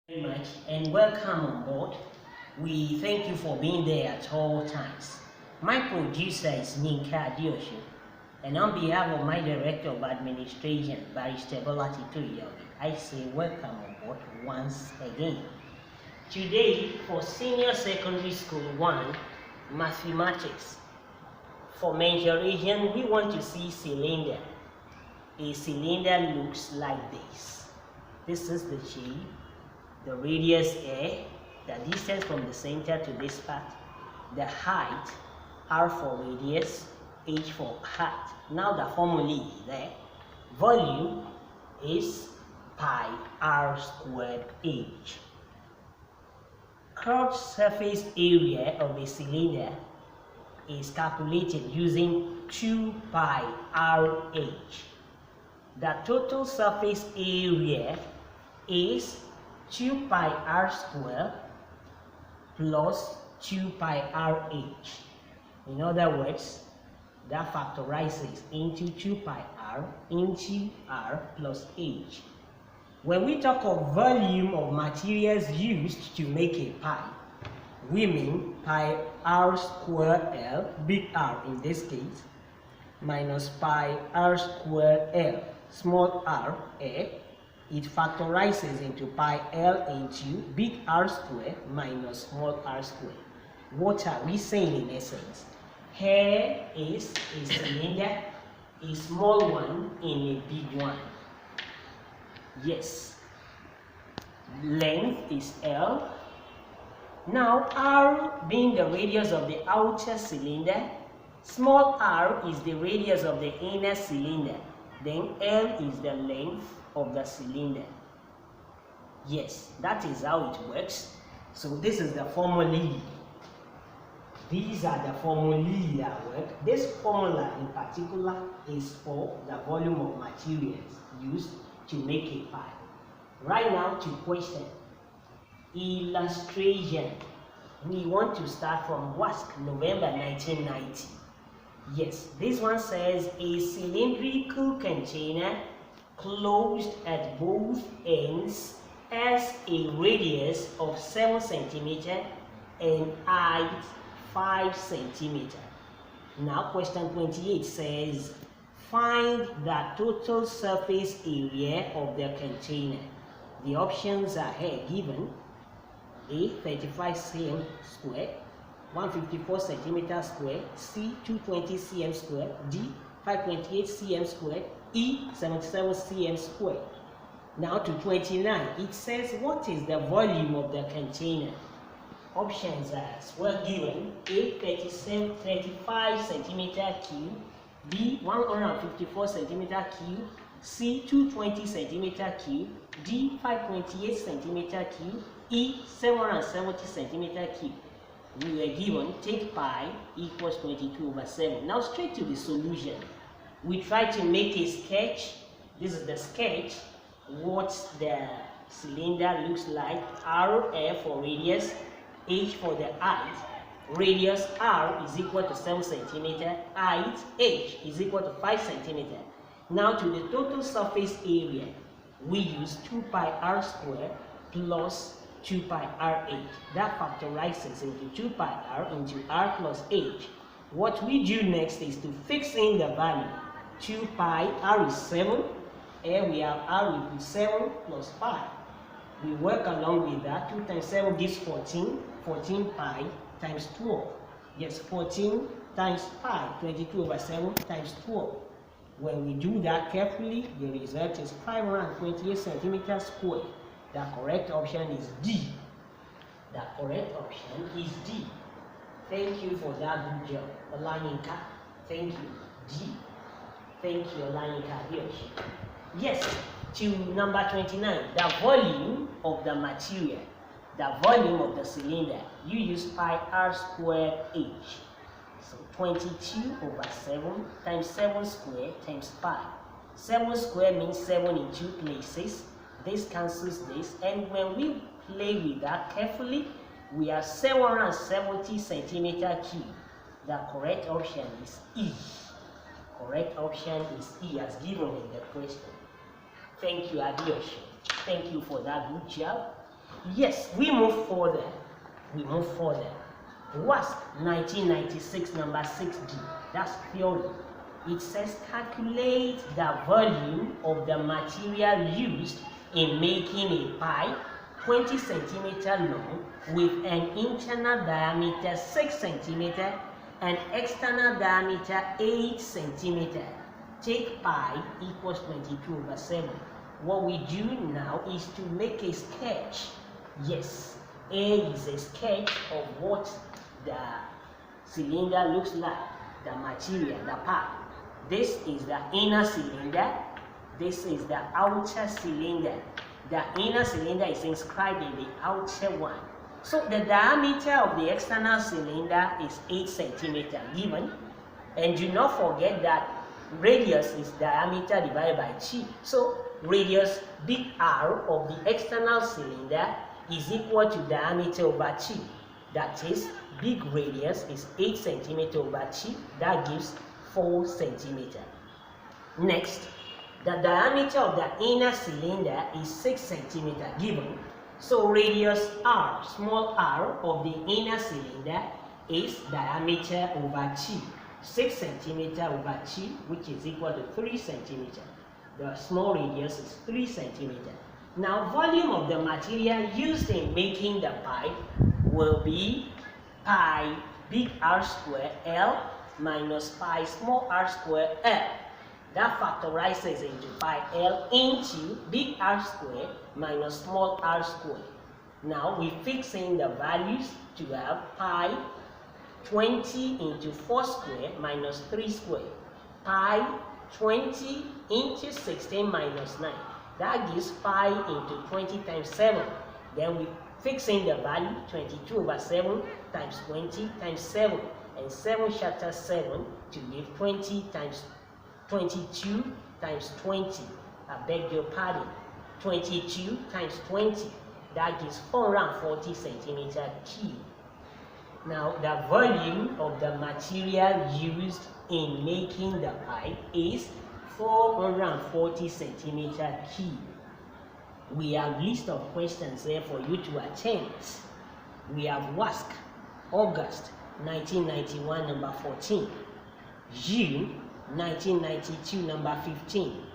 Very much and welcome on board. We thank you for being there at all times. My producer is Ninka Dioshu, and on behalf of my Director of Administration, Barrister Bolati Tuyogi, I say welcome on board once again. Today, for Senior Secondary School 1, Mathematics, for mensuration, we want to see cylinder. A cylinder looks like this. This is the shape. The radius A, the distance from the center to this part, the height, R for radius, H for height. Now the formula is there. Volume is pi r squared h. Curved surface area of a cylinder is calculated using 2 pi rh. The total surface area is 2 pi r squared plus 2 pi rh. In other words, that factorizes into 2 pi r into r plus h. When we talk of volume of materials used to make a pie, we mean pi r squared L, big R in this case, minus pi r squared L, small r, A. It factorizes into pi L into big R squared minus small r squared. What are we saying in essence? Here is a cylinder, a small one in a big one. Yes. Length is L. Now R being the radius of the outer cylinder, small r is the radius of the inner cylinder. Then L is the length of the cylinder. Yes, that is how it works. So this is the formula. These are the formulae that work. This formula in particular is for the volume of materials used to make a pie. Right now to question. Illustration. We want to start from WASC, November 1990. Yes, this one says a cylindrical container closed at both ends has a radius of 7 cm and height 5 cm. Now question 28 says find the total surface area of the container. The options are here given. A 35 cm square, 154 cm square, C 220 cm square, D 528 cm square, E 77 cm square. Now to 29, it says what is the volume of the container? Options are as well given. A 35 cm cube, B 154 cm cube, C 220 cm cube, D 528 cm cube, E 770 cm cube. We were given take pi equals 22/7. Now straight to the solution. We try to make a sketch. This is the sketch. What the cylinder looks like. R for radius, H for the height. Radius R is equal to 7 cm. Height H is equal to 5 cm. Now to the total surface area, we use 2 pi r squared plus 2 pi rh. That factorizes into 2 pi r into r plus h. What we do next is to fix in the value. 2 pi r is 7. Here we have r equals 7 plus pi. We work along with that. 2 times 7 gives 14. 14 pi times 12. Yes, 14 times pi, 22/7 times 12. When we do that carefully, the result is 528 centimeters squared. The correct option is D. The correct option is D. Thank you for that good job, Olaninka. Thank you. D. Thank you, Olaninka. Yes, to number 29, the volume of the material, the volume of the cylinder, you use pi r squared h. So 22/7 times 7 squared times pi. 7 squared means 7 in 2 places. This cancels this, and when we play with that carefully, we have 770 centimeter cube. The correct option is E. Correct option is E as given in the question. Thank you, Adios. Thank you for that good job. Yes, we move further. WASC 1996 number 6D. That's theory. It says calculate the volume of the material used in making a pipe 20 cm long with an internal diameter 6 cm and external diameter 8 cm. Take pi equals 22/7. What we do now is to make a sketch. Yes, A is a sketch of what the cylinder looks like, the material, the pipe. This is the inner cylinder. This is the outer cylinder. The inner cylinder is inscribed in the outer one. So the diameter of the external cylinder is 8 cm given. And do not forget that radius is diameter divided by 2. So radius big R of the external cylinder is equal to diameter over 2. That is, big radius is 8 cm over 2. That gives 4 cm. Next, the diameter of the inner cylinder is 6 cm given. So radius R, small r of the inner cylinder is diameter over 2. 6 cm over 2, which is equal to 3 cm. The small radius is 3 cm. Now, volume of the material used in making the pipe will be pi big R square L minus pi small r square L. That factorizes into pi L into big R square minus small r square. Now, we fix in the values to have pi 20 into 4 square minus 3 square. Pi 20 into 16 minus 9. That gives pi into 20 times 7. Then we fix in the value 22/7 times 20 times 7. And 7 shatters 7 to give 20 times 22 times 20. I beg your pardon. 22 times 20. That gives 440 centimeter cube. Now, the volume of the material used in making the pipe is 440 centimeter cube. We have list of questions there for you to attend. We have WASC, August 1991, number 14. June 1992, number 15.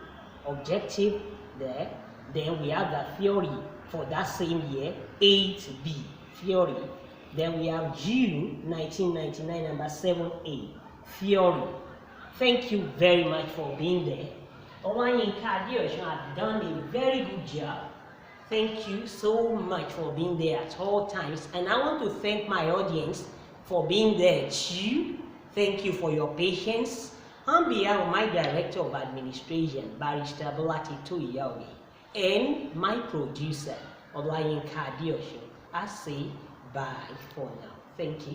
Objective there. Then we have the theory for that same year, 8B, theory. Then we have June 1999, number 7A, theory. Thank you very much for being there. Olayinka Adeosun has done a very good job. Thank you so much for being there at all times. And I want to thank my audience for being there too. Thank you for your patience. On behalf of my Director of Administration, Barrister Bolati Toyowe, and my producer, Olayinka Adeosun, I say bye for now. Thank you.